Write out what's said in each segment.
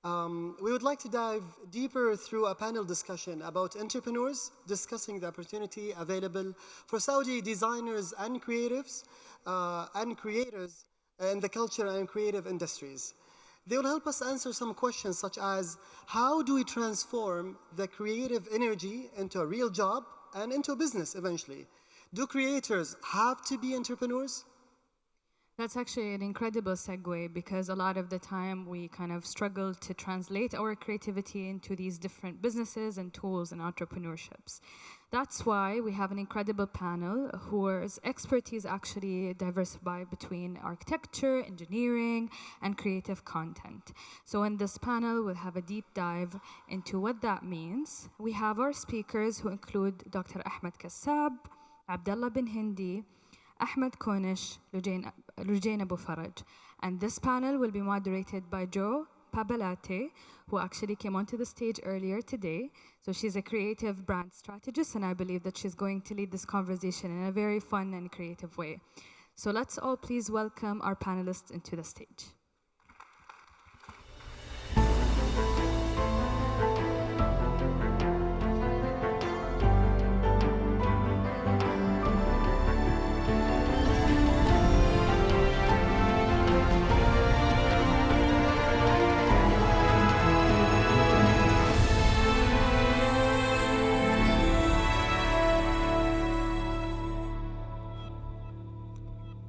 We would like to dive deeper through a panel discussion about entrepreneurs discussing the opportunity available for Saudi designers and creatives and creators in the culture and creative industries. They will help us answer some questions such as, how do we transform the creative energy into a real job and into a business eventually? Do creators have to be entrepreneurs? That's actually an incredible segue, because a lot of the time we kind of struggle to translate our creativity into these different businesses and tools and entrepreneurships. That's why we have an incredible panel whose expertise actually diversify between architecture, engineering, and creative content. So in this panel, we'll have a deep dive into what that means. We have our speakers who include Dr. Ahmed Kassab, Abdullah bin Hindi, Ahmed Khonish, Lujain Abu Faraj. And this panel will be moderated by Jo Pabalate, who actually came onto the stage earlier today. So she's a creative brand strategist, and I believe that she's going to lead this conversation in a very fun and creative way. So let's all please welcome our panelists into the stage.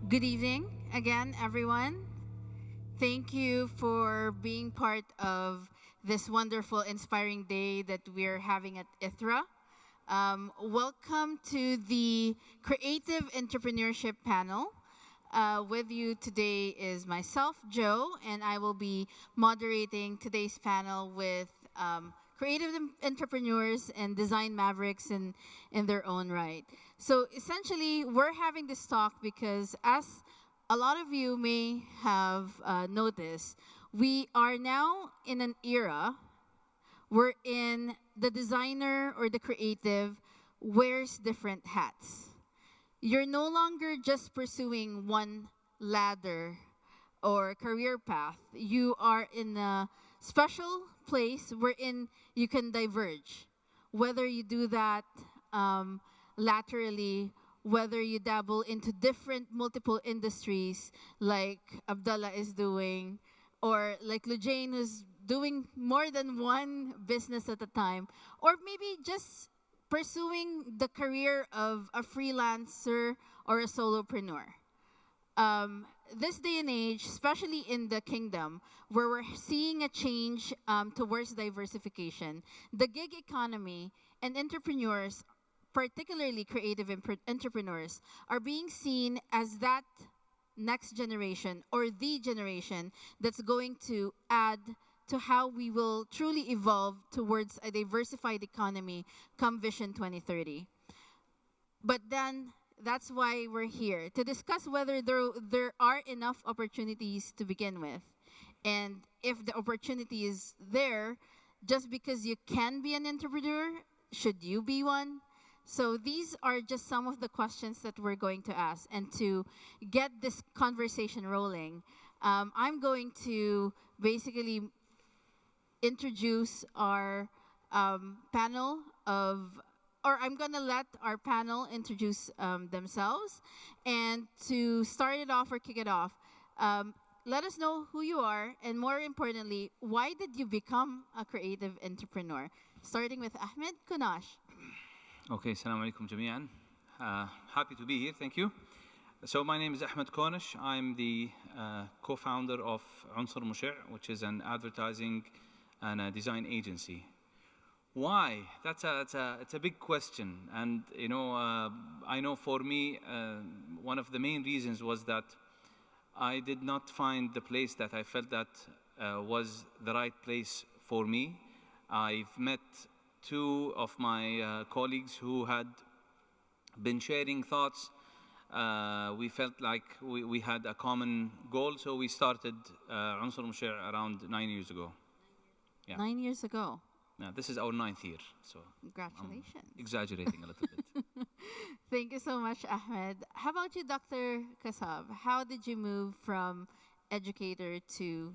Good evening again, everyone. Thank you for being part of this wonderful, inspiring day that we're having at ITHRA. Welcome to the Creative Entrepreneurship Panel. With you today is myself, Jo, and I will be moderating today's panel with creative entrepreneurs and design mavericks in their own right. So essentially, we're having this talk because, as a lot of you may have noticed, we are now in an era wherein the designer or the creative wears different hats. You're no longer just pursuing one ladder or career path. You are in a special place wherein you can diverge. Whether you do that laterally, whether you dabble into different multiple industries like Abdullah is doing, or like Lujain, who's doing more than one business at a time, or maybe just pursuing the career of a freelancer or a solopreneur. This day and age, especially in the kingdom, where we're seeing a change towards diversification, the gig economy and entrepreneurs, particularly creative entrepreneurs, are being seen as that next generation or the generation that's going to add to how we will truly evolve towards a diversified economy come Vision 2030. But then that's why we're here, to discuss whether there are enough opportunities to begin with. And if the opportunity is there, just because you can be an entrepreneur, should you be one? So these are just some of the questions that we're going to ask. And to get this conversation rolling, I'm going to basically introduce our panel of, or I'm going to let our panel introduce themselves. And to start it off or kick it off, let us know who you are, and more importantly, why did you become a creative entrepreneur? Starting with Ahmed Khonish. Okay, assalamu alaikum jami'an. Happy to be here, thank you. So my name is Ahmed Khonish. I'm the co-founder of Untitled, which is an advertising and a design agency. Why? It's a big question. And I know for me, one of the main reasons was that I did not find the place that I felt that was the right place for me. I've met two of my colleagues who had been sharing thoughts. We felt like we had a common goal, so we started Untitled around 9 years ago. Yeah. 9 years ago. Yeah, this is our 9th year, so congratulations. I'm exaggerating a little bit. Thank you so much, Ahmed. How about you, Dr. Kassab? How did you move from educator to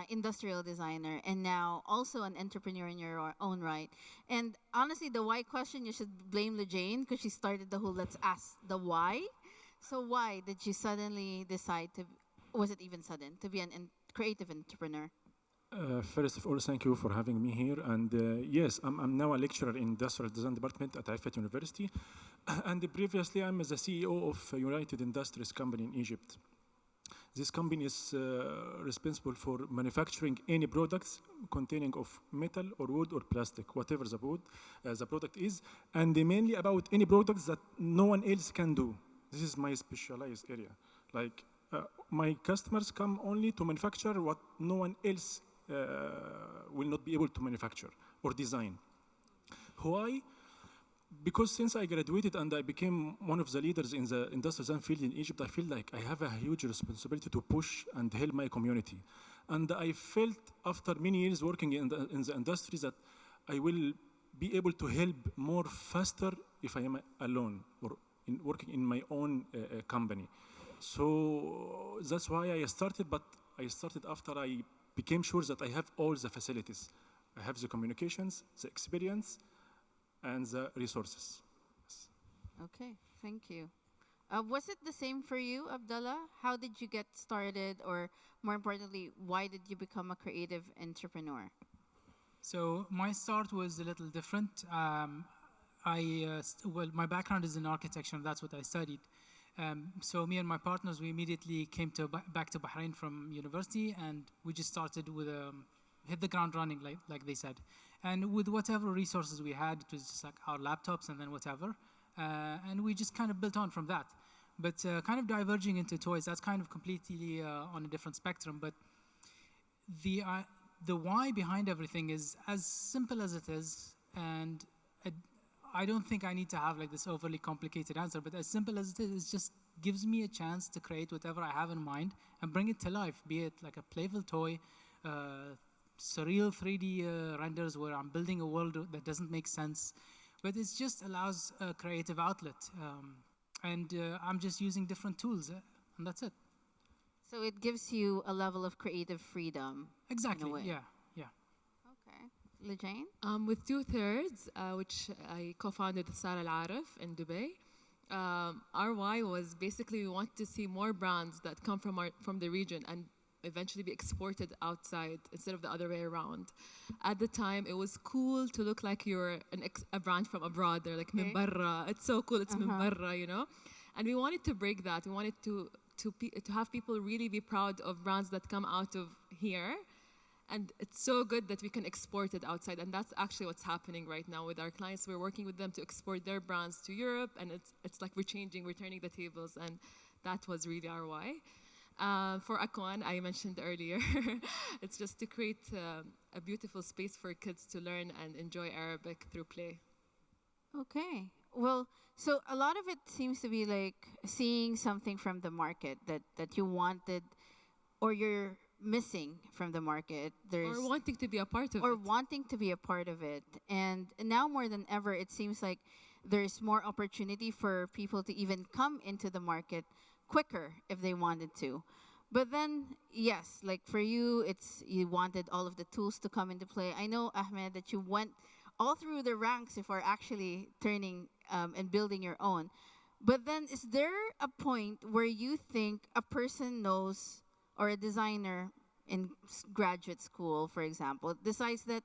industrial designer, and now also an entrepreneur in your own right. And honestly, the why question, you should blame Lujane, because she started the whole let's ask the why. So why did you suddenly decide to, was it even sudden, to be a creative entrepreneur? First of all, thank you for having me here. And yes, I'm now a lecturer in Industrial Design Department at Ifat University. And previously, I'm the CEO of a United Industries company in Egypt. This company is responsible for manufacturing any products containing of metal or wood or plastic, whatever the product is, and mainly about any products that no one else can do. This is my specialized area. Like my customers come only to manufacture what no one else will not be able to manufacture or design. Why? Because since I graduated and I became one of the leaders in the industrial design field in Egypt, I feel like I have a huge responsibility to push and help my community. And I felt after many years working in the industry that I will be able to help more faster if I am alone or working in my own company. So that's why I started, but I started after I became sure that I have all the facilities. I have the communications, the experience, and the resources. Yes. Okay, thank you. Was it the same for you, Abdullah? How did you get started, or more importantly, why did you become a creative entrepreneur? So my start was a little different. Well, my background is in architecture, and that's what I studied. So me and my partners, we immediately came back to Bahrain from university, and we just started with hit the ground running, like they said. And with whatever resources we had, it was just like our laptops and then whatever. And we just kind of built on from that. But kind of diverging into toys, that's kind of completely on a different spectrum. But the why behind everything is as simple as it is. And I don't think I need to have like this overly complicated answer, but as simple as it is, it just gives me a chance to create whatever I have in mind and bring it to life, be it like a playful toy, surreal 3D renders where I'm building a world that doesn't make sense, but it just allows a creative outlet. And I'm just using different tools, and that's it. So it gives you a level of creative freedom. Exactly, in a way. yeah. Okay. Lujane? With 2/3, which I co-founded with Sara Al-Arif in Dubai, our why was basically we want to see more brands that come from the region and eventually be exported outside instead of the other way around. At the time, it was cool to look like you're a brand from abroad. They're like, min barra. It's so cool, it's min barra, you know? And we wanted to break that. We wanted to have people really be proud of brands that come out of here. And it's so good that we can export it outside. And that's actually what's happening right now with our clients. We're working with them to export their brands to Europe. And it's like we're turning the tables. And that was really our why. For Yekwoon, I mentioned earlier, it's just to create a beautiful space for kids to learn and enjoy Arabic through play. Okay. Well, so a lot of it seems to be like seeing something from the market that you wanted or you're missing from the market. Or wanting to be a part of it. Or wanting to be a part of it. And now more than ever, it seems like there's more opportunity for people to even come into the market quicker if they wanted to. But then, yes, like for you, you wanted all of the tools to come into play. I know, Ahmed, that you went all through the ranks before actually turning and building your own. But then is there a point where you think a person knows, or a designer in graduate school, for example, decides that,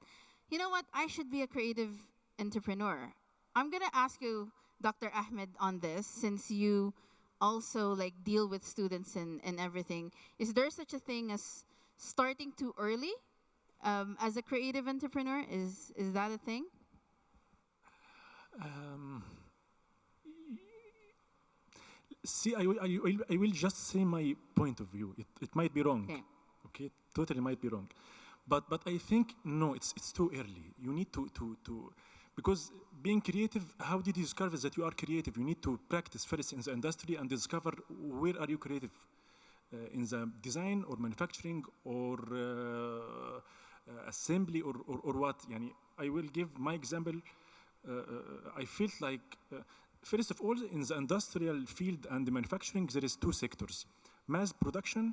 you know what, I should be a creative entrepreneur? I'm going to ask you, Dr. Ahmed, on this, since you also like deal with students and everything. Is there such a thing as starting too early as a creative entrepreneur? Is that a thing? See, I will just say my point of view. It might be wrong. Okay, totally might be wrong. But I think, no, it's too early. You need to because being creative, how did you discover that you are creative? You need to practice first in the industry and discover where are you creative, in the design or manufacturing or assembly or what. Yani, I will give my example. I felt like, first of all, in the industrial field and the manufacturing, there is two sectors, mass production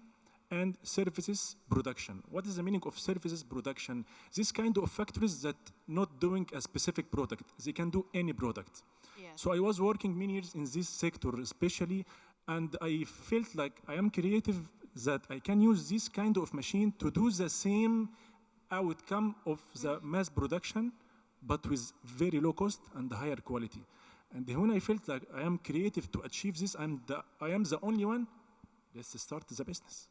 and services production. What is the meaning of services production? This kind of factories that not doing a specific product, they can do any product. Yeah. So I was working many years in this sector especially, and I felt like I am creative that I can use this kind of machine to do the same outcome of the mass production, but with very low cost and higher quality. And when I felt like I am creative to achieve this, I am the only one, let's start the business.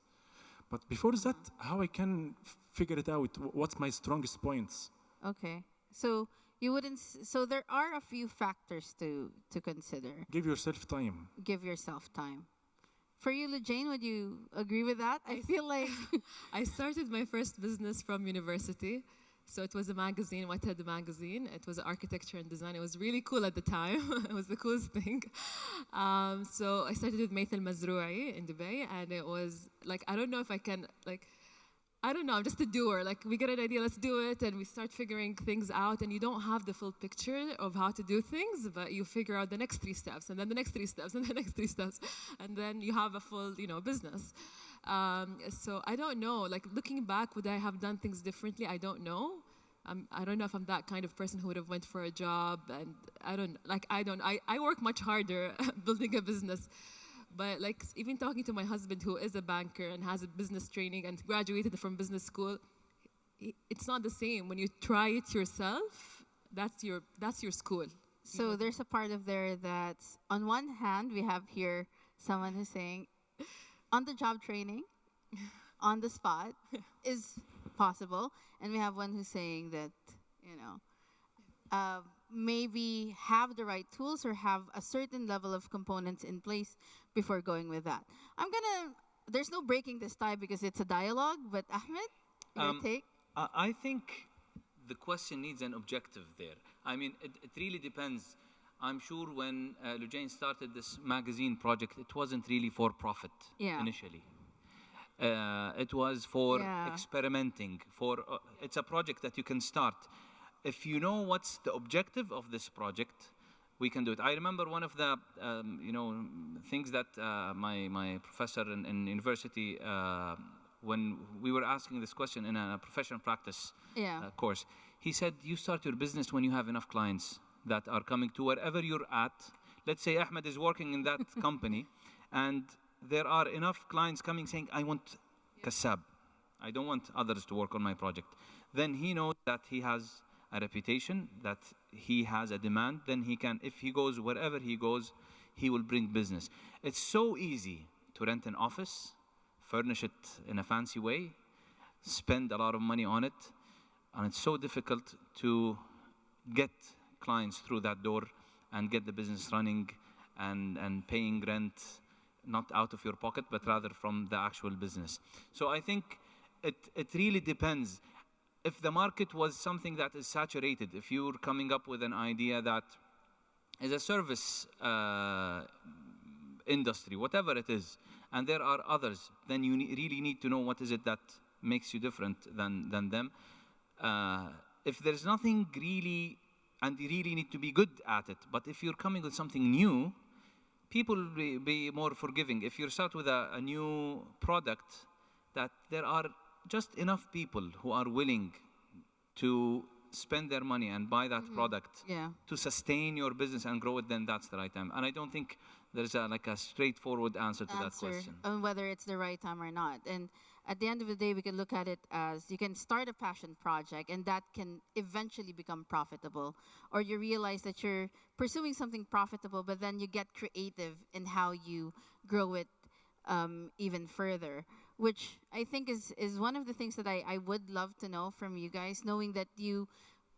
But before that, how I can figure it out? What's my strongest points? Okay. So you wouldn't. So there are a few factors to consider. Give yourself time. Give yourself time. For you, Lujane, would you agree with that? I feel like I started my first business from university. So it was a magazine, Whitehead magazine. It was architecture and design. It was really cool at the time. It was the coolest thing. So I started with Maithil Mazroui in Dubai, and it was like, I don't know if I can, like, I don't know, I'm just a doer. Like, we get an idea, let's do it, and we start figuring things out, and you don't have the full picture of how to do things, but you figure out the next 3 steps, and then the next 3 steps, and the next 3 steps, and then you have a full, business. So I don't know, like, looking back, would I have done things differently? I don't know. I don't know if I'm that kind of person who would have went for a job, and I work much harder building a business. But like even talking to my husband, who is a banker and has a business training and graduated from business school, it's not the same. When you try it yourself, that's your school. So there's a part of there that, on one hand, we have here someone who's saying, on-the-job training, on the spot, is possible, and we have one who's saying that, maybe have the right tools or have a certain level of components in place before going with that. There's no breaking this tie because it's a dialogue, but Ahmed, your take? I think the question needs an objective there. I mean, it really depends. I'm sure when Lujane started this magazine project, it wasn't really for profit initially. It was for experimenting. It's a project that you can start. If you know what's the objective of this project, we can do it. I remember one of the things that my professor in university, when we were asking this question in a professional practice course, he said, you start your business when you have enough clients that are coming to wherever you're at. Let's say Ahmed is working in that company, and there are enough clients coming saying, I want Kassab. I don't want others to work on my project. Then he knows that he has a reputation, that he has a demand, then he can, if he goes wherever he goes, he will bring business. It's so easy to rent an office, furnish it in a fancy way, spend a lot of money on it, and it's so difficult to get clients through that door and get the business running and paying rent, not out of your pocket, but rather from the actual business. So I think it really depends. If the market was something that is saturated, if you're coming up with an idea that is a service industry, whatever it is, and there are others, then you really need to know what is it that makes you different than them. If there's nothing really, and you really need to be good at it, but if you're coming with something new, people will be more forgiving. If you start with a new product, that there are just enough people who are willing to spend their money and buy that product to sustain your business and grow it, then that's the right time. And I don't think there's a straightforward answer to that question. On whether it's the right time or not. And at the end of the day, we can look at it as you can start a passion project and that can eventually become profitable. Or you realize that you're pursuing something profitable, but then you get creative in how you grow it even further. Which I think is one of the things that I would love to know from you guys, knowing that you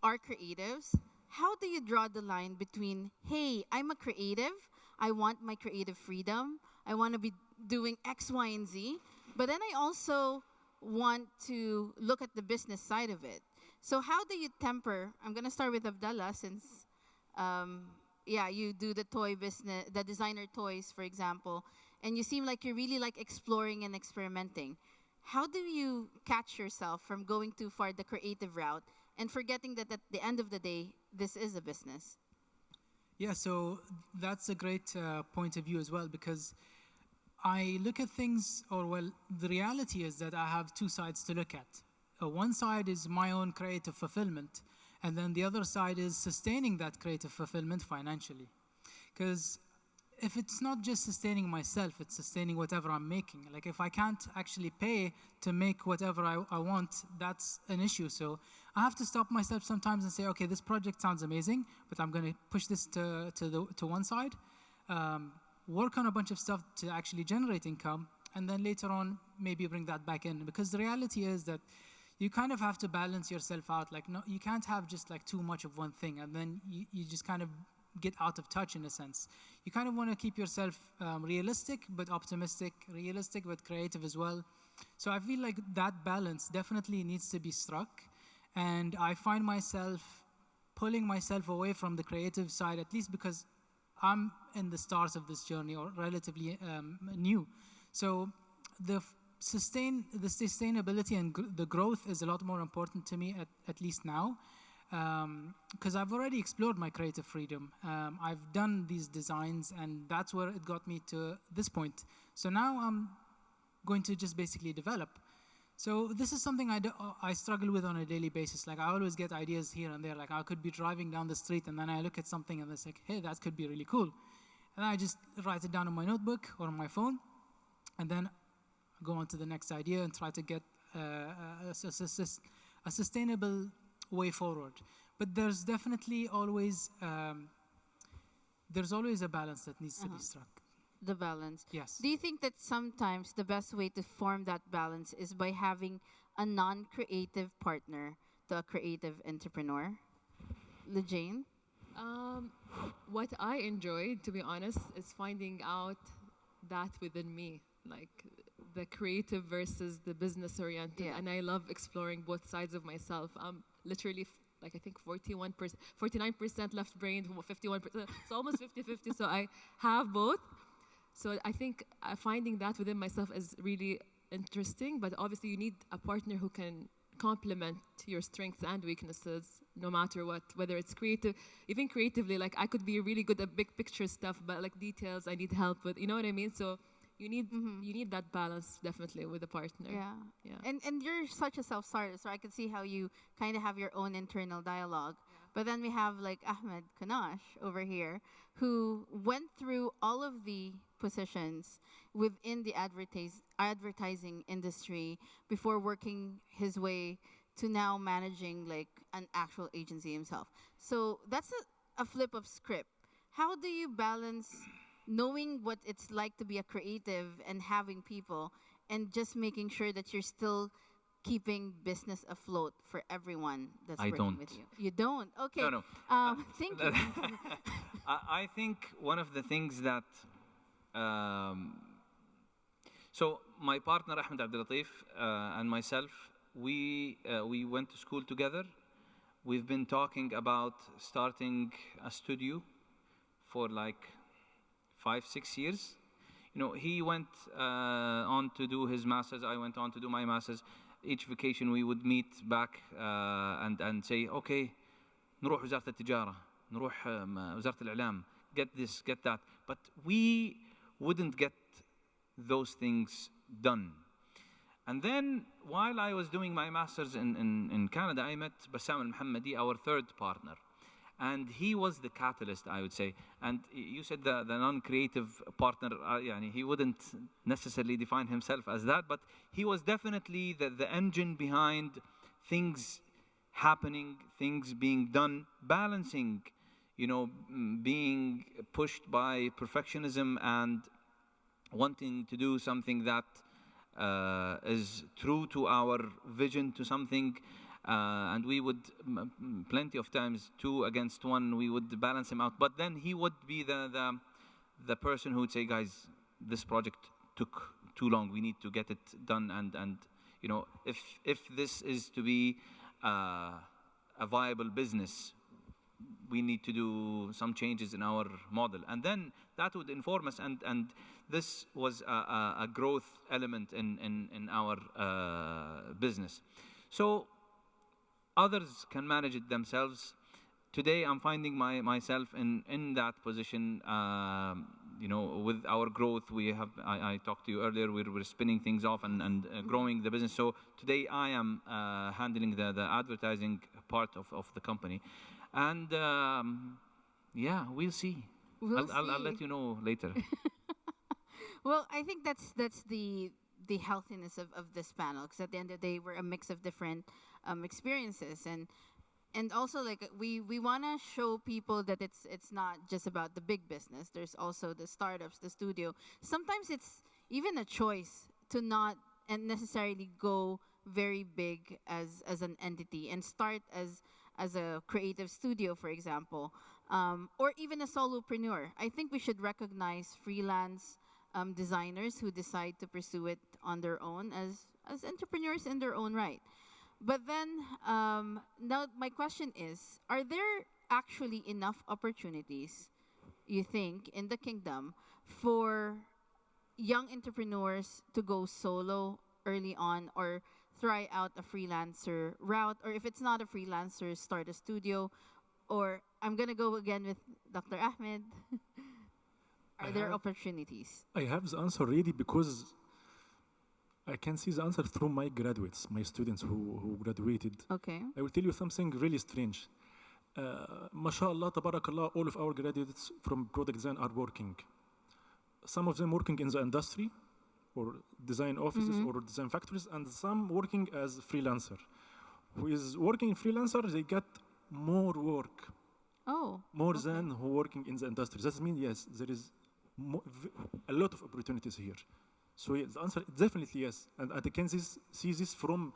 are creatives. How do you draw the line between, hey, I'm a creative, I want my creative freedom, I want to be doing X, Y, and Z, but then I also want to look at the business side of it. So how do you temper? I'm going to start with Abdallah since, you do the toy business, the designer toys, for example, and you seem like you're really exploring and experimenting. How do you catch yourself from going too far the creative route and forgetting that at the end of the day, this is a business? Yeah, so that's a great point of view as well, because I look at things, or well, the reality is that I have two sides to look at. One side is my own creative fulfillment, and then the other side is sustaining that creative fulfillment financially. Because if it's not just sustaining myself, it's sustaining whatever I'm making. Like if I can't actually pay to make whatever I want, that's an issue. So I have to stop myself sometimes and say, okay, this project sounds amazing, but I'm going to push this to one side, work on a bunch of stuff to actually generate income, and then later on maybe bring that back in. Because the reality is that you kind of have to balance yourself out. Like no, you can't have just like too much of one thing, and then you just kind of get out of touch in a sense. You kind of want to keep yourself realistic but optimistic, realistic but creative as well. So I feel like that balance definitely needs to be struck, and I find myself pulling myself away from the creative side, at least because I'm in the start of this journey, or relatively new. So the sustainability and the growth is a lot more important to me, at least now. Because I've already explored my creative freedom. I've done these designs, and that's where it got me to this point. So now I'm going to just basically develop. So this is something I struggle with on a daily basis. Like I always get ideas here and there. Like I could be driving down the street, and then I look at something and it's like, hey, that could be really cool. And I just write it down on my notebook or on my phone, and then go on to the next idea and try to get a sustainable way forward. But there's definitely always a balance that needs to be struck. The balance. Yes. Do you think that sometimes the best way to form that balance is by having a non-creative partner to a creative entrepreneur? Lejane? What I enjoyed, to be honest, is finding out that within me, like the creative versus the business oriented. Yeah. And I love exploring both sides of myself. I'm literally like I think 49% left brain, 51%. It's almost 50-50. So I have both. So I think finding that within myself is really interesting. But obviously, you need a partner who can complement your strengths and weaknesses, no matter what. Whether it's creative, even creatively, like I could be really good at big picture stuff, but like details, I need help with. You know what I mean? So you need that balance definitely with a partner. Yeah. And you're such a self-starter, so I can see how you kind of have your own internal dialogue. Yeah. But then we have like Ahmed Khonish over here, who went through all of the positions within the advertising industry before working his way to now managing like an actual agency himself. So that's a flip of script. How do you balance knowing what it's like to be a creative and having people, and just making sure that you're still keeping business afloat for everyone that's working with you? You don't? Okay. No. Thank you. I think one of the things that so my partner Ahmed Abdelatif and myself, we went to school together. We've been talking about starting a studio for like 5-6 years. You know, he went on to do his masters. I went on to do my masters. Each vacation we would meet back and say, okay, نروح وزارة التجارة, نروح وزارة الإعلام, get this, get that. But we wouldn't get those things done. And then while I was doing my masters in Canada, I met Bassam al-Mohammadi, our third partner. And he was the catalyst, I would say. And you said the non-creative partner, he wouldn't necessarily define himself as that, but he was definitely the engine behind things happening, things being done, balancing, being pushed by perfectionism and wanting to do something that is true to our vision, to something. And we would, plenty of times, 2 against 1, we would balance him out. But then he would be the person who would say, guys, this project took too long. We need to get it done. And if this is to be a viable business, we need to do some changes in our model. And then that would inform us. And this was a growth element in our business. So others can manage it themselves. Today, I'm finding myself in that position, with our growth, I talked to you earlier, we're spinning things off and growing the business. So today I am handling the advertising part of the company. And yeah, we'll see. I'll let you know later. Well, I think that's the healthiness of this panel, because at the end of the day, we're a mix of different experiences, and also like we want to show people that it's not just about the big business. There's also the startups, the studio. Sometimes it's even a choice to not and necessarily go very big as an entity and start as a creative studio, for example, or even a solopreneur. I think we should recognize freelance designers who decide to pursue it on their own as entrepreneurs in their own right. But then, now my question is, are there actually enough opportunities, you think, in the kingdom for young entrepreneurs to go solo early on, or try out a freelancer route, or if it's not a freelancer, start a studio? Or I'm going to go again with Dr. Ahmed. Are there opportunities? I have the answer ready because I can see the answer through my graduates, my students who graduated. Okay. I will tell you something really strange. MashaAllah, tabarakallah, all of our graduates from product design are working. Some of them working in the industry or design offices or design factories, and some working as freelancer. Who is working freelancer, they get more work. Oh. More than who working in the industry. That means, yes, there is a lot of opportunities here. So yes, the answer is definitely yes. And I can see this from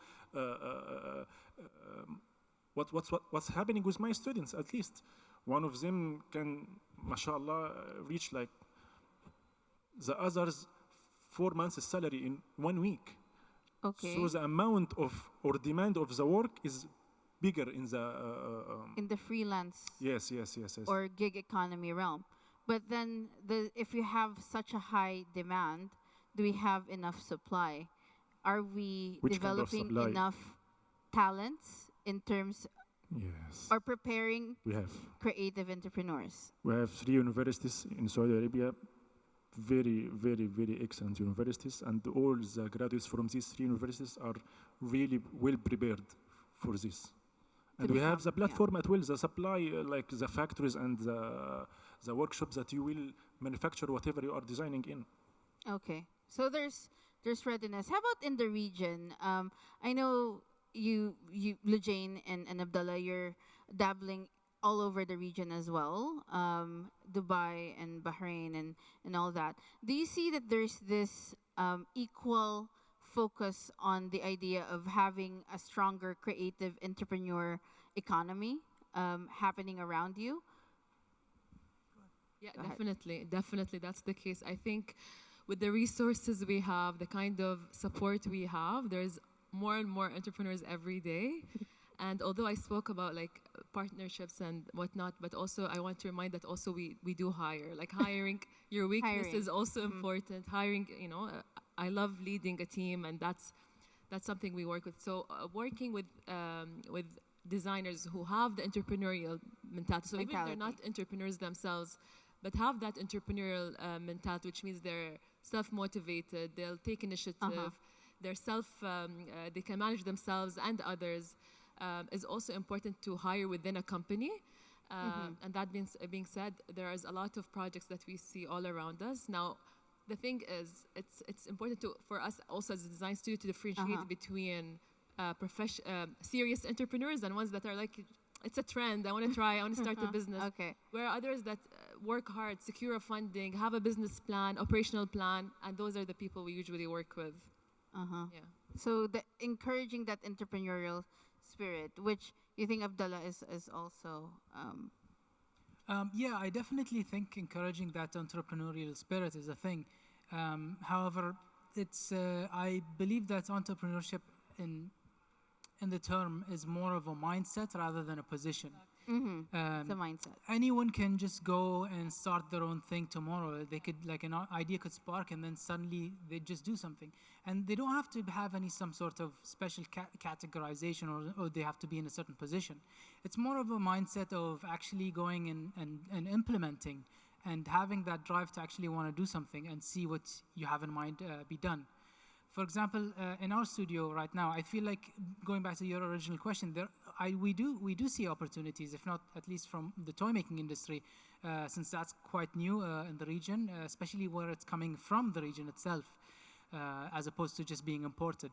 what's happening with my students, at least. One of them can, mashallah, reach like the others 4 months' salary in 1 week. Okay. So the amount of or demand of the work is bigger in the freelance yes or gig economy realm. But then if you have such a high demand, do we have enough supply? Are we developing enough talents in terms or preparing creative entrepreneurs? We have 3 universities in Saudi Arabia, very, very, very excellent universities, and all the graduates from these 3 universities are really well prepared for this. And we have the platform as well, the supply, like the factories and the workshops that you will manufacture whatever you are designing in. Okay, so there's readiness. How about in the region? I know you Lujane and Abdullah, you're dabbling all over the region as well, Dubai and Bahrain and all that. Do you see that there's this equal focus on the idea of having a stronger creative entrepreneur economy happening around you? Yeah, definitely that's the case. I think with the resources we have, the kind of support we have, there's more and more entrepreneurs every day. And although I spoke about like partnerships and whatnot, but also I want to remind that also we do hire. Like hiring your weakness is also important. Hiring, I love leading a team, and that's something we work with. So working with designers who have the entrepreneurial mentality. So even if they're not entrepreneurs themselves, but have that entrepreneurial mentality, which means they're self-motivated, they'll take initiative, they're they can manage themselves and others, is also important to hire within a company. And that being said, there is a lot of projects that we see all around us. Now, the thing is, it's important for us also as a design studio to differentiate between serious entrepreneurs and ones that are like, it's a trend, I want to try, I want to start a business. Okay. Where others that work hard, secure a funding, have a business plan, operational plan, and those are the people we usually work with. Yeah. So encouraging that entrepreneurial spirit, which you think Abdullah is also... Yeah, I definitely think encouraging that entrepreneurial spirit is a thing. However, I believe that entrepreneurship in the term is more of a mindset rather than a position. It's a mindset. Anyone can just go and start their own thing tomorrow. They could, like, an idea could spark, and then suddenly they just do something. And they don't have to have some sort of special categorization or they have to be in a certain position. It's more of a mindset of actually going and implementing and having that drive to actually want to do something and see what you have in mind be done. For example, in our studio right now, I feel like, going back to your original question, we do see opportunities, if not at least from the toy making industry, since that's quite new in the region, especially where it's coming from the region itself, as opposed to just being imported.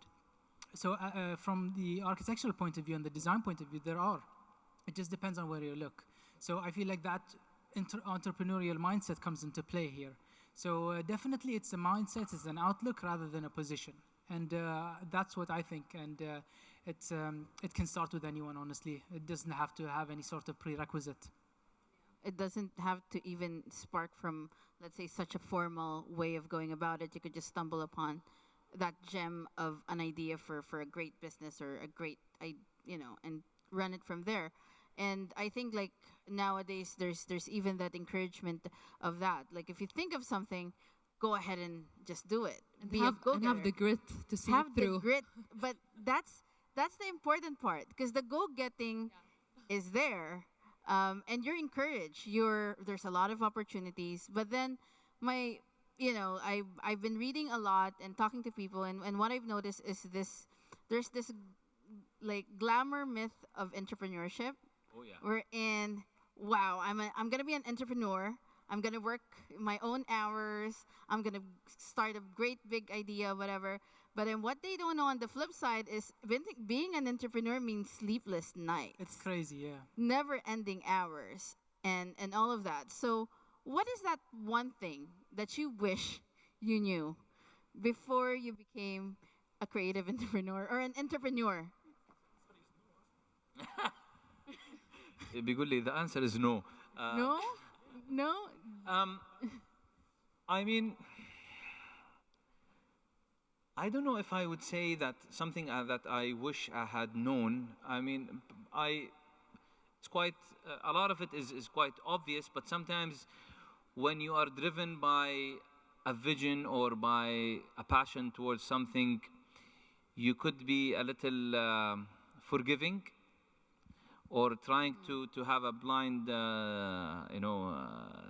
So from the architectural point of view and the design point of view, there are. It just depends on where you look. So I feel like that entrepreneurial mindset comes into play here. So definitely it's a mindset, it's an outlook rather than a position. And that's what I think. And it can start with anyone, honestly. It doesn't have to have any sort of prerequisite. It doesn't have to even spark from, let's say, such a formal way of going about it. You could just stumble upon that gem of an idea for a great business or a great, and run it from there. And I think, like, nowadays there's even that encouragement of that. Like, if you think of something, go ahead and just do it. And have the grit to see it through. The grit, but that's the important part, because the go-getting is there, and you're encouraged. There's a lot of opportunities, but then I've been reading a lot and talking to people, and what I've noticed is there's this like glamour myth of entrepreneurship. Oh yeah. Wherein, wow, I'm gonna be an entrepreneur. I'm gonna work my own hours. I'm gonna start a great big idea, whatever. But then what they don't know on the flip side is being an entrepreneur means sleepless nights. It's crazy, yeah. Never-ending hours and all of that. So what is that one thing that you wish you knew before you became a creative entrepreneur or an entrepreneur? بيقول لي the answer is no. No? I mean, I don't know if I would say that something that I wish I had known. I mean, it's quite, a lot of it is quite obvious, but sometimes when you are driven by a vision or by a passion towards something, you could be a little forgiving, or trying to have a blind,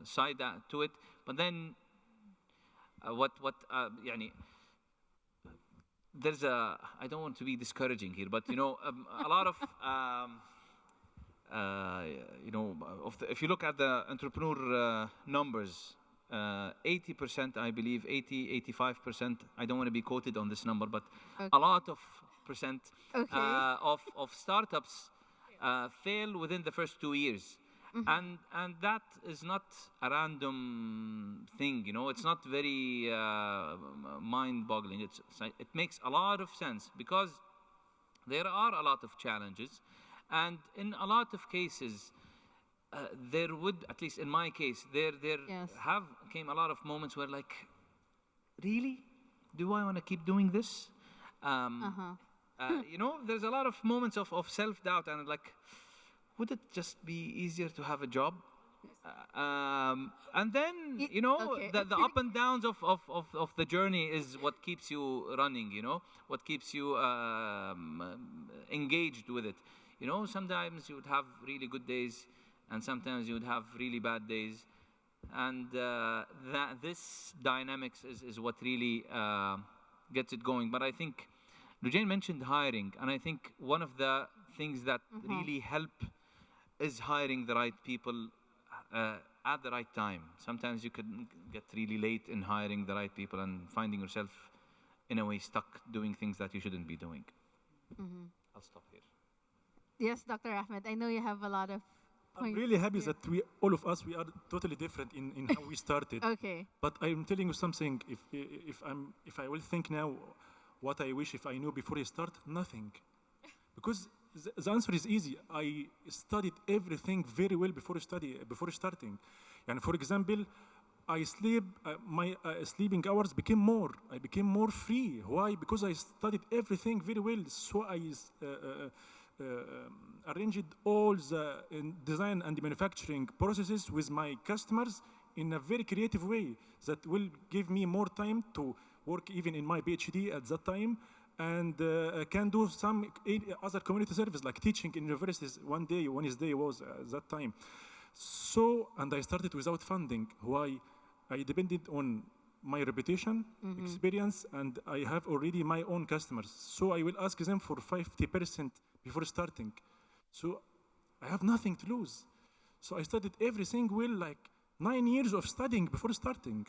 side to it. But then, there's I don't want to be discouraging here, but a lot of, if you look at the entrepreneur numbers, 80%, I believe, 85%, I don't want to be quoted on this number, but a lot of percent of startups fail within the first 2 years. Mm-hmm. And that is not a random thing, it's not very mind-boggling. It makes a lot of sense because there are a lot of challenges, and in a lot of cases there would, at least in my case, there came a lot of moments where, like, really, do I want to keep doing this? There's a lot of moments of self-doubt, and like, would it just be easier to have a job? And then, the up and downs of the journey is what keeps you running, what keeps you engaged with it. Sometimes you would have really good days, and sometimes you would have really bad days. And this dynamics is what really gets it going. But I think Lujain mentioned hiring, and I think one of the things that really help is hiring the right people at the right time. Sometimes you can get really late in hiring the right people and finding yourself, in a way, stuck doing things that you shouldn't be doing. Mm-hmm. I'll stop here. Yes, Dr. Ahmed, I know you have a lot of points. I'm really happy that all of us, we are totally different in how we started. Okay. But I'm telling you something, if I will think now, what I wish if I knew before I start, nothing. Because the answer is easy. I studied everything very well before starting. And for example, I sleep. My sleeping hours became more. I became more free. Why? Because I studied everything very well. So I arranged all the design and manufacturing processes with my customers in a very creative way that will give me more time to work even in my PhD at that time, and can do some other community service like teaching in universities. One day, Wednesday was at that time. So, and I started without funding. Why? I depended on my reputation, experience, and I have already my own customers. So I will ask them for 50% before starting. So I have nothing to lose. So I studied everything well, like 9 years of studying before starting.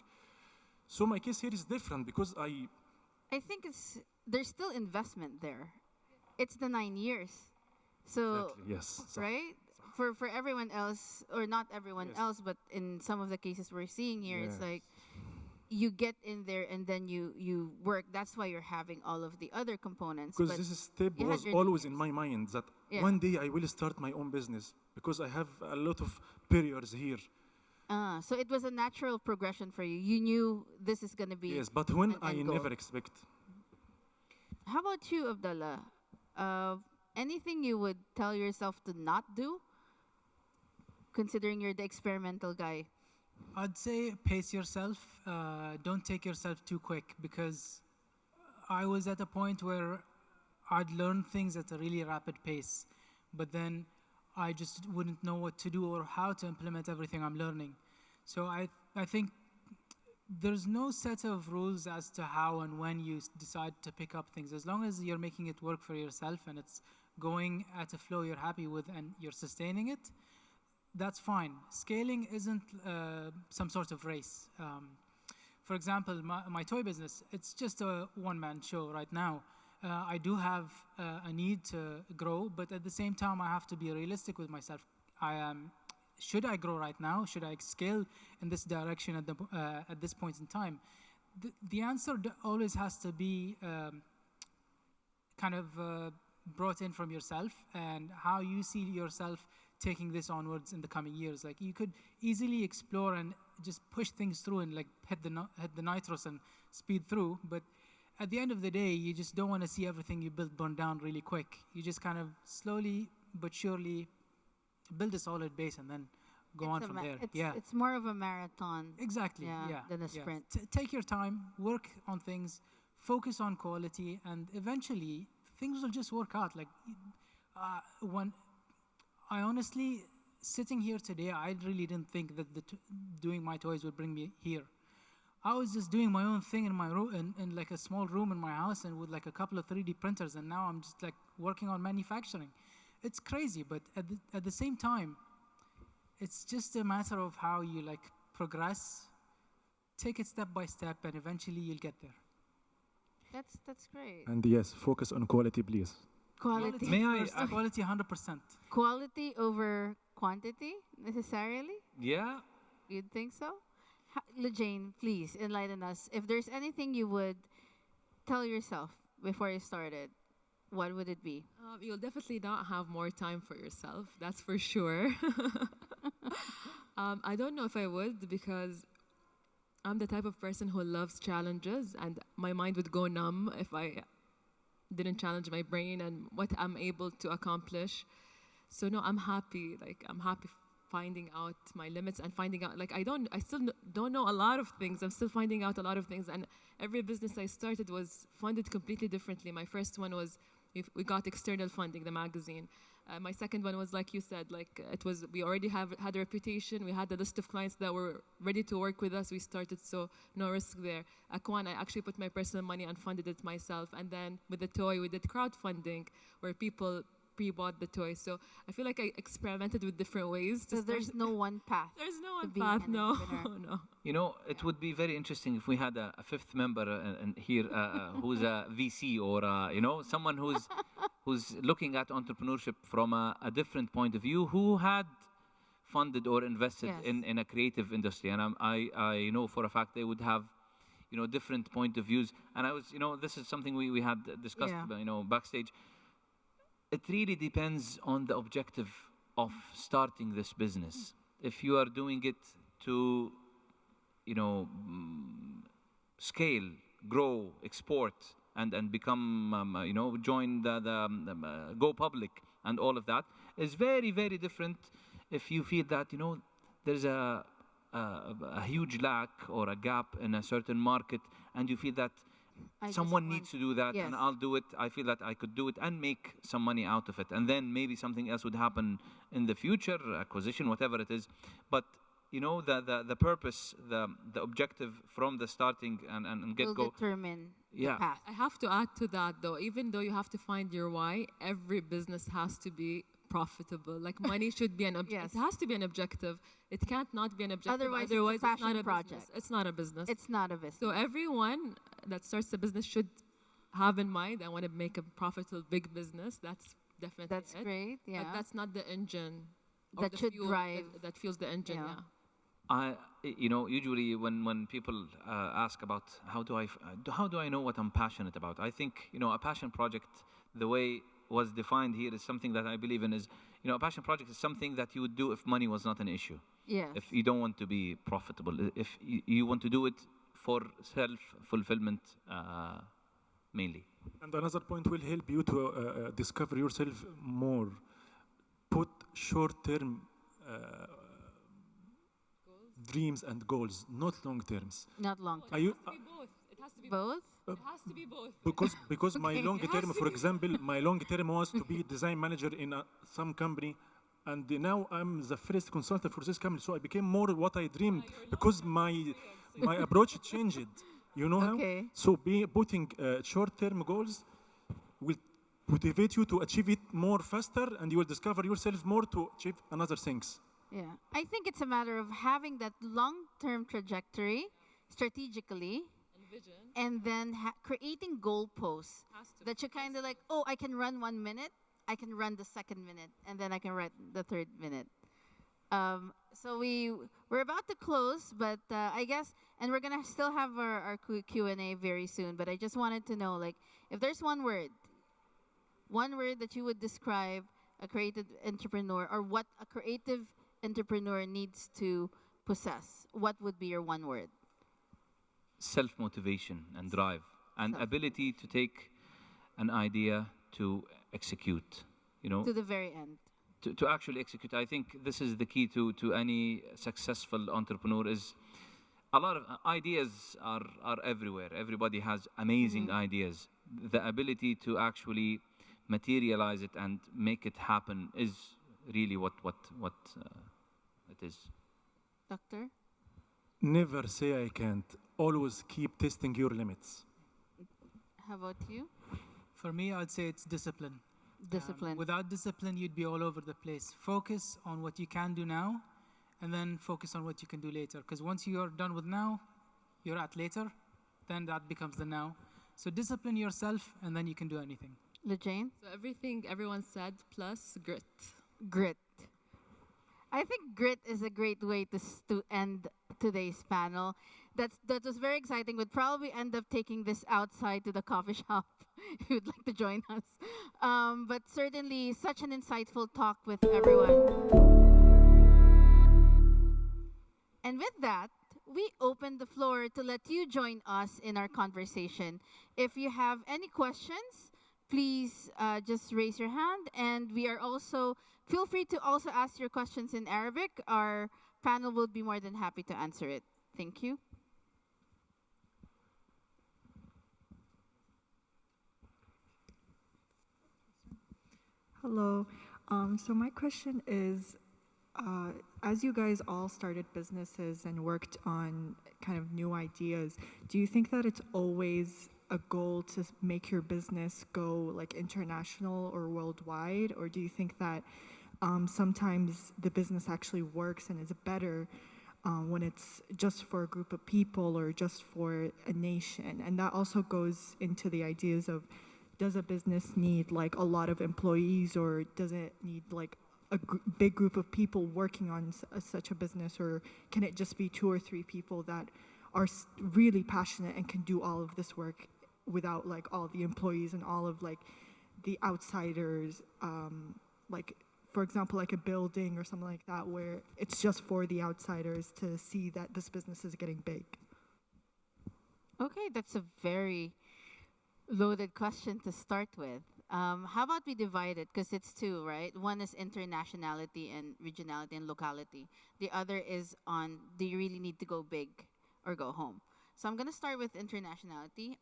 So my case here is different because I think there's still investment there. It's the 9 years. So, exactly, yes. right? For everyone else, or not everyone else, but in some of the cases we're seeing here, it's like you get in there and then you work. That's why you're having all of the other components. Because this step was always in my mind that one day I will start my own business because I have a lot of barriers here. So it was a natural progression for you. You knew this is going to be. Yes, but when I never expect. How about you, Abdullah? Anything you would tell yourself to not do, considering you're the experimental guy? I'd say pace yourself. Don't take yourself too quick, because I was at a point where I'd learn things at a really rapid pace, but then I just wouldn't know what to do or how to implement everything I'm learning. So I think there's no set of rules as to how and when you decide to pick up things. As long as you're making it work for yourself and it's going at a flow you're happy with and you're sustaining it, that's fine. Scaling isn't some sort of race. For example, my toy business, it's just a one-man show right now. I do have a need to grow, but at the same time, I have to be realistic with myself. Should I grow right now? Should I scale in this direction at this point in time? The answer always has to be kind of brought in from yourself and how you see yourself taking this onwards in the coming years. Like, you could easily explore and just push things through and like hit the nitros and speed through, but at the end of the day, you just don't want to see everything you built burn down really quick. You just kind of slowly but surely build a solid base and then go on from there. It's more of a marathon. Exactly. Than a sprint. Take your time, work on things, focus on quality, and eventually things will just work out. Like, when I honestly, sitting here today, I really didn't think that doing my toys would bring me here. I was just doing my own thing in my room, in like a small room in my house, and with like a couple of 3D printers, and now I'm just like working on manufacturing. It's crazy, but at the same time, it's just a matter of how you like progress, take it step by step, and eventually you'll get there. That's great. And yes, focus on quality, please. Quality. May I? Quality 100%. Quality over quantity, necessarily? Yeah. You'd think so? Jane, please enlighten us. If there's anything you would tell yourself before you started, what would it be? You'll definitely not have more time for yourself, that's for sure. I don't know if I would, because I'm the type of person who loves challenges, and my mind would go numb if I didn't challenge my brain and what I'm able to accomplish. So no, I'm happy. Like, I'm happy finding out my limits and finding out, like, I still don't know a lot of things. I'm still finding out a lot of things, and every business I started was funded completely differently. My first one was, we got external funding, the magazine. My second one was, like you said, like, we already had a reputation. We had a list of clients that were ready to work with us. We started, so no risk there. Yekwoon, I actually put my personal money and funded it myself. And then with the toy, we did crowdfunding, where people pre-bought the toy. So I feel like I experimented with different ways. So there's no one path. There's no one path, no. No. You know, it would be very interesting if we had a fifth member here who's a VC or, you know, someone who's looking at entrepreneurship from a different point of view, who had funded or invested in a creative industry. And I know for a fact they would have, you know, different point of views. And I was, you know, this is something we had discussed, you know, backstage. It really depends on the objective of starting this business. If you are doing it to, you know, scale, grow, export, and become, you know, join the go public and all of that, is very, very different if you feel that, you know, there's a huge lack or a gap in a certain market, and you feel that someone needs to do that, yes. and I'll do it. I feel that I could do it and make some money out of it, and then maybe something else would happen in the future, acquisition, whatever it is. But you know, the purpose, the objective from the starting and get will go. determine Yeah. the path. I have to add to that though, even though you have to find your why, every business has to be profitable. Like money should be an objective. Yes. It has to be an objective. It can't not be an objective. Otherwise, Otherwise it's a passion not a project. business. It's not a business. It's not a business. So everyone that starts a business should have in mind, I want to make a profitable big business. That's definitely That's it. great. Yeah. But that's not the engine. or That the should fuel drive, That fuels the engine. yeah. Yeah. You know, usually when people ask about how do I know what I'm passionate about, I think, you know, a passion project, the way was defined here, is something that I believe in. Is, you know, a passion project is something that you would do if money was not an issue. Yes. If you don't want to be profitable, if you want to do it for self-fulfillment mainly. And another point will help you to discover yourself more. Put short-term dreams and goals, not long terms. Not long term. Are you, Both. It has to be Both? It has to be both. because my Okay. long term, for example, my long term was to be design manager in some company, and now I'm the first consultant for this company. So I became more what I dreamed because my approach changed. You know Okay. how? So putting short term goals will motivate you to achieve it more faster, and you will discover yourself more to achieve another things. Yeah. I think it's a matter of having that long-term trajectory strategically, and then creating goalposts that you kind of like, oh, I can run 1 minute, I can run the second minute, and then I can run the third minute. So we're about to close, but I guess, and we're gonna still have our Q&A very soon. But I just wanted to know, like, if there's one word that you would describe a creative entrepreneur, or what a creative entrepreneur needs to possess, what would be your one word? Self-motivation and drive, and ability to take an idea to execute, you know, To the very end. to actually execute. I think this is the key to any successful entrepreneur. Is a lot of ideas are everywhere. Everybody has amazing ideas. The ability to actually materialize it and make it happen is really what it is. Doctor? Never say I can't. Always keep testing your limits. How about you? For me, I'd say it's discipline. Discipline. Without discipline, you'd be all over the place. Focus on what you can do now, and then focus on what you can do later. Because once you're done with now, you're at later, then that becomes the now. So discipline yourself, and then you can do anything. LeJane? So everything everyone said plus grit. Grit. I think grit is a great way to end today's panel. That was very exciting. We'd probably end up taking this outside to the coffee shop if you'd like to join us. But certainly such an insightful talk with everyone. And with that, we open the floor to let you join us in our conversation. If you have any questions, please just raise your hand. And we are also, feel free to also ask your questions in Arabic. Our panel will be more than happy to answer it. Thank you. Hello. So my question is, as you guys all started businesses and worked on kind of new ideas, do you think that it's always a goal to make your business go like international or worldwide? Or do you think that sometimes the business actually works and is better when it's just for a group of people or just for a nation? And that also goes into the ideas of, does a business need like a lot of employees, or does it need like a big group of people working on such a business, or can it just be 2 or 3 people that are really passionate and can do all of this work without like all the employees and all of like the outsiders, like for example like a building or something like that, where it's just for the outsiders to see that this business is getting big? Okay, that's a very loaded question to start with. How about we divide it? Because it's 2, right? One is internationality and regionality and locality. The other is on, do you really need to go big or go home? So I'm going to start with internationality.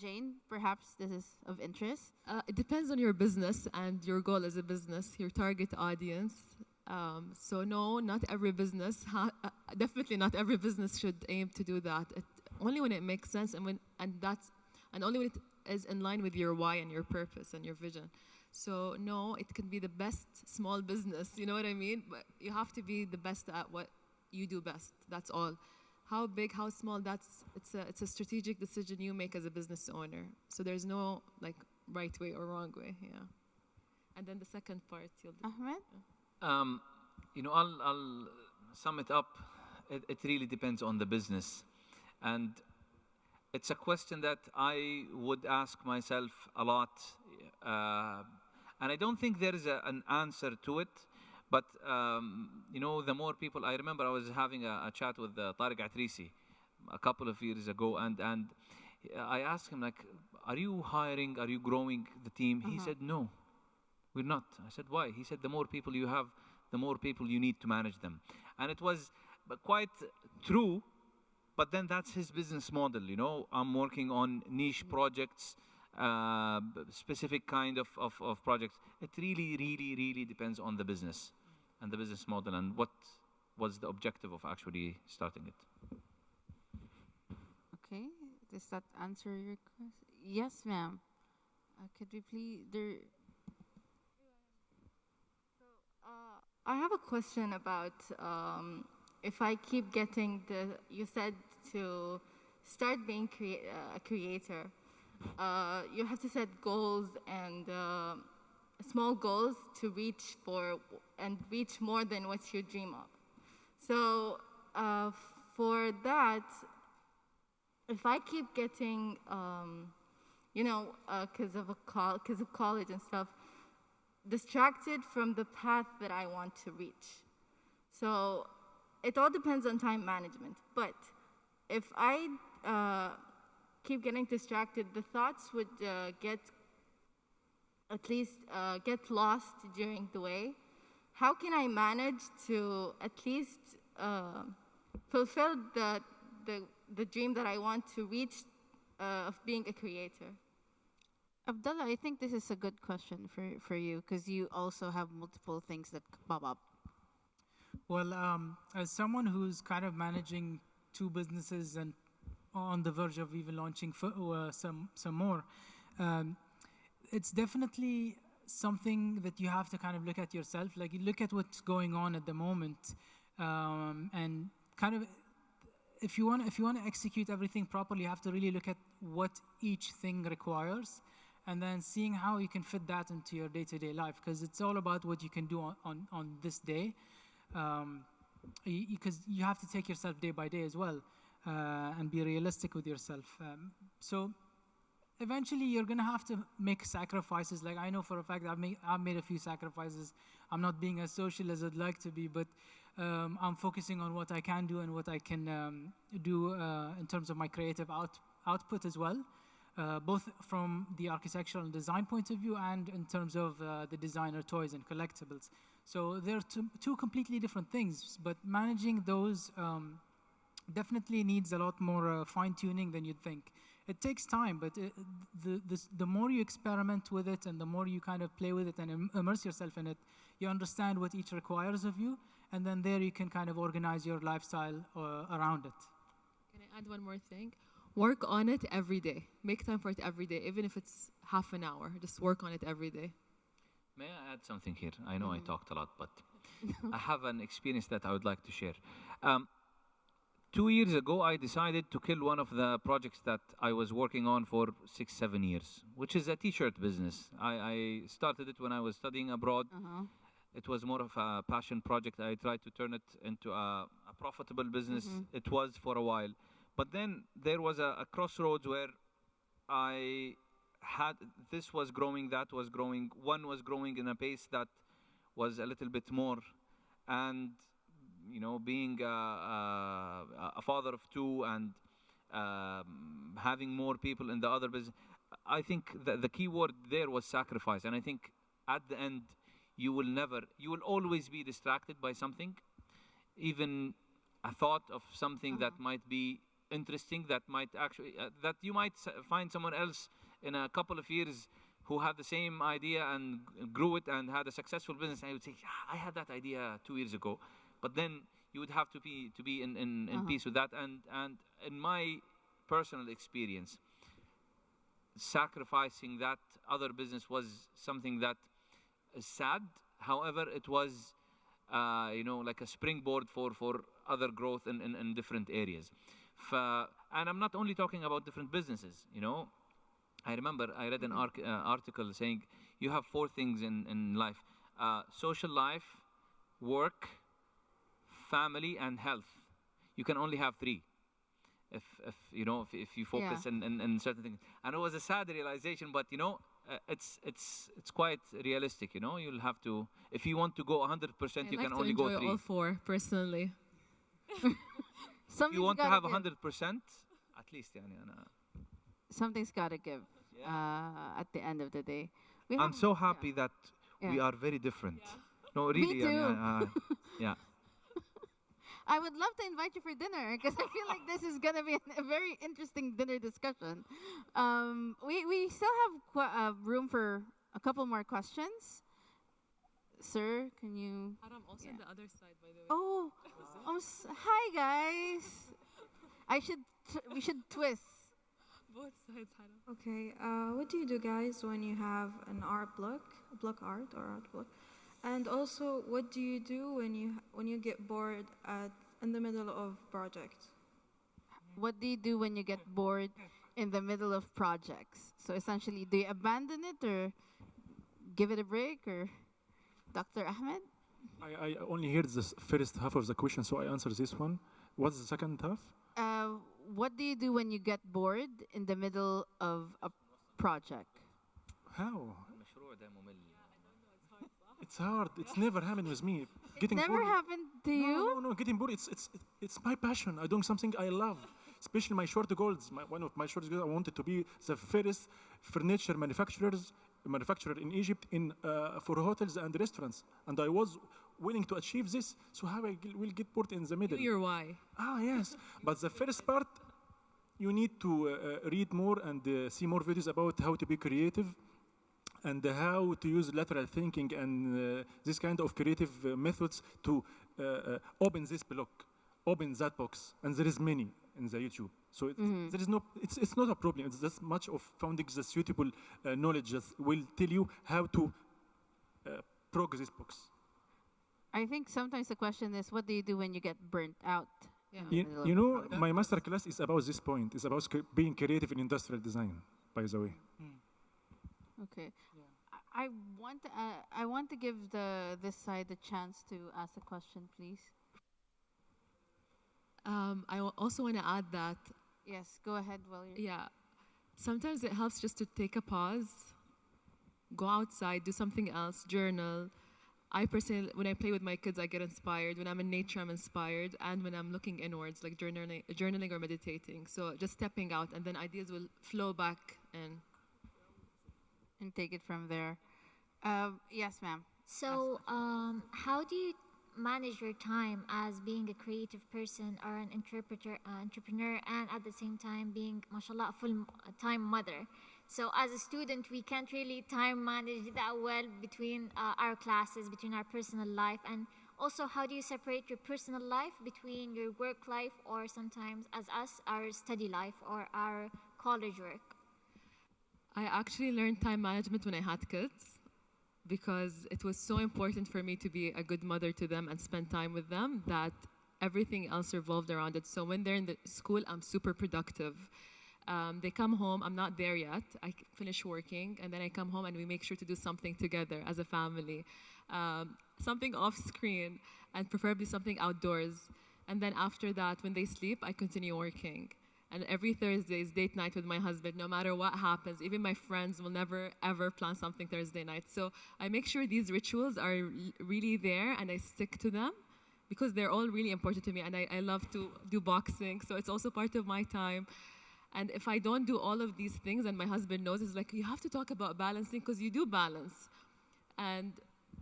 Jane, perhaps this is of interest. It depends on your business and your goal as a business, your target audience. So no, not every business, definitely not every business should aim to do that. Only when it makes sense and only when it is in line with your why and your purpose and your vision. So no, it can be the best small business, you know what I mean? But you have to be the best at what you do best. That's all. How big, how small, it's a strategic decision you make as a business owner. So there's no like right way or wrong way, yeah. And then the second part, you'll do. Ahmed? I'll sum it up. It really depends on the business. And it's a question that I would ask myself a lot. And I don't think there is an answer to it. But, the more people, I remember I was having a chat with Tariq Atrisi a couple of years ago, and I asked him, like, are you hiring, are you growing the team? He said, no, we're not. I said, why? He said, the more people you have, the more people you need to manage them. And it was quite true, but then that's his business model, I'm working on niche projects, specific kind of projects. It really, really, really depends on the business and the business model and what was the objective of actually starting it. Okay, does that answer your question? Yes, ma'am. Could we please? I have a question about if I keep getting you said to start being a creator, you have to set goals and small goals to reach more than what you dream of. So for that, if I keep getting, because of college and stuff, distracted from the path that I want to reach. So it all depends on time management. But if I keep getting distracted, the thoughts would get lost during the way. How can I manage to at least fulfill the dream that I want to reach of being a creator? Abdullah, I think this is a good question for you because you also have multiple things that pop up. Well, as someone who's kind of managing two businesses and on the verge of even launching some more, it's definitely something that you have to kind of look at yourself. Like you look at what's going on at the moment, and kind of if you want to execute everything properly, you have to really look at what each thing requires, and then seeing how you can fit that into your day-to-day life. Because it's all about what you can do on this day, because you have to take yourself day by day as well, and be realistic with yourself. So eventually you're going to have to make sacrifices. Like I know for a fact I've made a few sacrifices. I'm not being as social as I'd like to be, but I'm focusing on what I can do and what I can do in terms of my creative output as well, both from the architectural and design point of view and in terms of the designer toys and collectibles. So they're two completely different things, but managing those definitely needs a lot more fine-tuning than you'd think. It takes time, but the more you experiment with it and the more you kind of play with it and immerse yourself in it, you understand what each requires of you, and then there you can kind of organize your lifestyle around it. Can I add one more thing? Work on it every day. Make time for it every day, even if it's half an hour. Just work on it every day. May I add something here? I know I talked a lot, but I have an experience that I would like to share. 2 years ago, I decided to kill one of the projects that I was working on for 6-7 years, which is a t-shirt business. I started it when I was studying abroad. It was more of a passion project. I tried to turn it into a profitable business. It was for a while. But then there was a crossroads where this was growing, that was growing. One was growing in a pace that was a little bit more. And being a father of two and having more people in the other business, I think the key word there was sacrifice. And I think at the end, you will always be distracted by something, even a thought of something that might be interesting, that might actually, that you might find someone else in a couple of years who had the same idea and grew it and had a successful business, and I would say, yeah, I had that idea 2 years ago. But then you would have to be in peace with that. And in my personal experience, sacrificing that other business was something that is sad. However, it was, like a springboard for other growth in different areas. And I'm not only talking about different businesses, I remember I read an article saying you have 4 things in life: social life, work, family, and health. You can only have 3 if you focus in certain things. And it was a sad realization, but it's quite realistic. You'll have to, if you want to go 100%, you can only go 3. all 4 personally. If you want to have 100%, at least something's got to give at the end of the day. I'm so happy that we are very different. No, really. Me too. Yeah. I would love to invite you for dinner because I feel like this is going to be a very interesting dinner discussion. We still have room for a couple more questions. Sir, can you? I'm also on the other side, by the way. Oh, hi guys. We should twist. Both sides, Haram. Okay, what do you do, guys, when you have an art block art or art block? And also, what do you do when you get bored in the middle of project? What do you do when you get bored in the middle of projects? So essentially, do you abandon it or give it a break, or Dr. Ahmed? I only heard the first half of the question, so I answer this one. What's the second half? What do you do when you get bored in the middle of a project? How? It's hard. It's never happened with me. Getting Never bored. happened to you? No. Getting bored. It's my passion. I'm doing something I love. Especially my short goals. One of my short goals, I wanted to be the first furniture manufacturer in Egypt for hotels and restaurants, and I was willing to achieve this. So how I will get bored in the middle? Your why? Yes. But the first part, you need to read more and see more videos about how to be creative and how to use lateral thinking and this kind of creative methods to open this block, open that box, and there is many in the YouTube. So there is it's not a problem. It's just much of finding the suitable knowledge that will tell you how to progress this box. I think sometimes the question is, what do you do when you get burnt out? My master class is about this point. It's about being creative in industrial design, by the way. Okay. I want to give this side the chance to ask a question, please. I also want to add that. Yes, go ahead, Sometimes it helps just to take a pause, go outside, do something else, journal. I personally, when I play with my kids, I get inspired. When I'm in nature, I'm inspired. And when I'm looking inwards, like journaling or meditating. So just stepping out, and then ideas will flow back in. And take it from there. Yes, ma'am. So, how do you manage your time as being a creative person or an entrepreneur, and at the same time being, mashallah, a full-time mother? So as a student, we can't really time manage that well between our classes, between our personal life. And also, how do you separate your personal life between your work life, or sometimes, as us, our study life or our college work? I actually learned time management when I had kids, because it was so important for me to be a good mother to them and spend time with them that everything else revolved around it. So when they're in the school, I'm super productive. They come home, I'm not there yet. I finish working, and then I come home and we make sure to do something together as a family. Something off screen, and preferably something outdoors. And then after that, when they sleep, I continue working. And every Thursday is date night with my husband, no matter what happens. Even my friends will never, ever plan something Thursday night. So I make sure these rituals are really there, and I stick to them, because they're all really important to me. And I love to do boxing, so it's also part of my time. And if I don't do all of these things, and my husband knows, it's like, you have to talk about balancing, because you do balance. And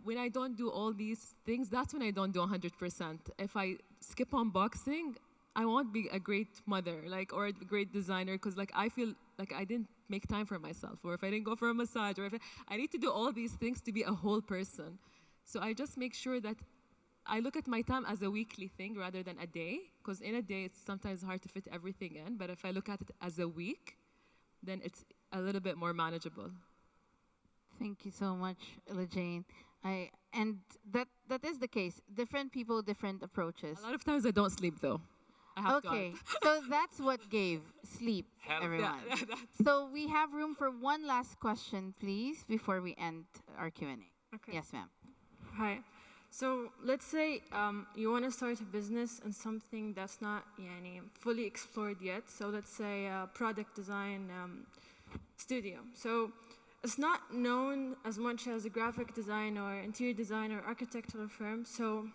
when I don't do all these things, that's when I don't do 100%. If I skip on boxing, I won't be a great mother, like, or a great designer, because like I feel like I didn't make time for myself, or if I didn't go for a massage, or if I need to do all these things to be a whole person. So I just make sure that I look at my time as a weekly thing rather than a day, because in a day it's sometimes hard to fit everything in. But if I look at it as a week, then it's a little bit more manageable. Thank you so much, Lajane. And that is the case. Different people, different approaches. A lot of times I don't sleep though. I have Okay, so that's what gave sleep, everyone. So we have room for one last question, please, before we end our Q&A. Okay. Yes, ma'am. Hi. So let's say you want to start a business in something that's not fully explored yet. So let's say a product design studio. So it's not known as much as a graphic design or interior design or architectural firm. So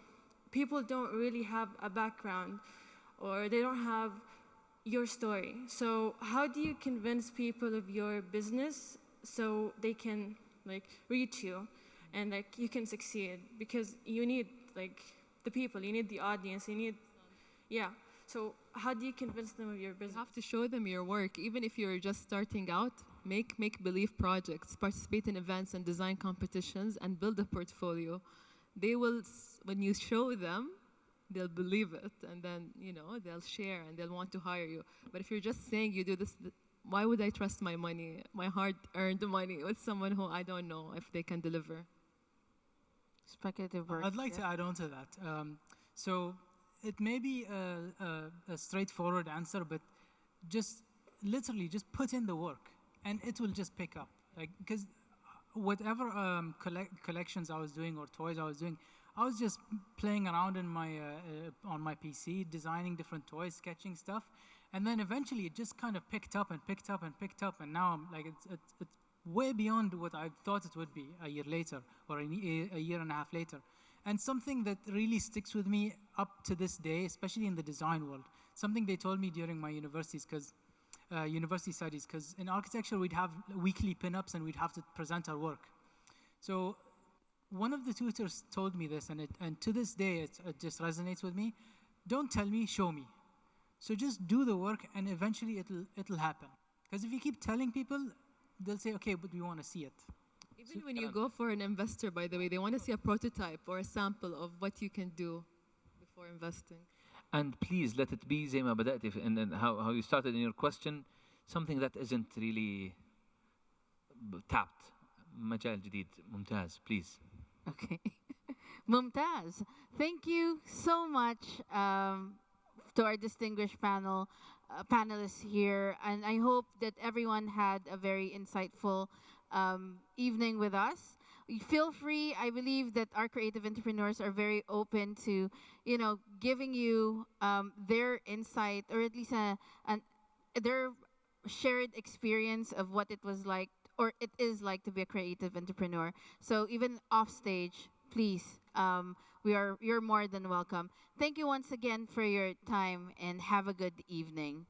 people don't really have a background, or they don't have your story. So how do you convince people of your business so they can like reach you and like you can succeed? Because you need like the people, you need the audience, you need, yeah. So how do you convince them of your business? You have to show them your work, even if you're just starting out. Make believe projects, participate in events and design competitions, and build a portfolio. They will, when you show them, they'll believe it, and then they'll share and they'll want to hire you. But if you're just saying you do this, why would I trust my money, my hard-earned money, with someone who I don't know if they can deliver? Speculative work. I'd like to add on to that. So it may be a straightforward answer, but just literally just put in the work, and it will just pick up. Like, because whatever collections I was doing or toys I was doing, I was just playing around in my on my PC, designing different toys, sketching stuff, and then eventually it just kind of picked up and picked up and picked up, and now I'm like it's way beyond what I thought it would be a year later or a year and a half later. And something that really sticks with me up to this day, especially in the design world, something they told me during my university studies, because in architecture we'd have weekly pin-ups and we'd have to present our work. So one of the tutors told me this, and to this day it just resonates with me. Don't tell me, show me. So just do the work, and eventually it'll happen. Because if you keep telling people, they'll say, okay, but we want to see it. Even when you go for an investor, by the way, they want to see a prototype or a sample of what you can do before investing. And please let it be زي ما بدأت and how you started in your question, something that isn't really tapped. مجال جديد. ممتاز, please. Okay. Mumtaz, thank you so much to our distinguished panelists here. And I hope that everyone had a very insightful evening with us. Feel free. I believe that our creative entrepreneurs are very open to, giving you their insight, or at least their shared experience of what it was like, or it is like, to be a creative entrepreneur. So even off stage, please, you're more than welcome. Thank you once again for your time, and have a good evening.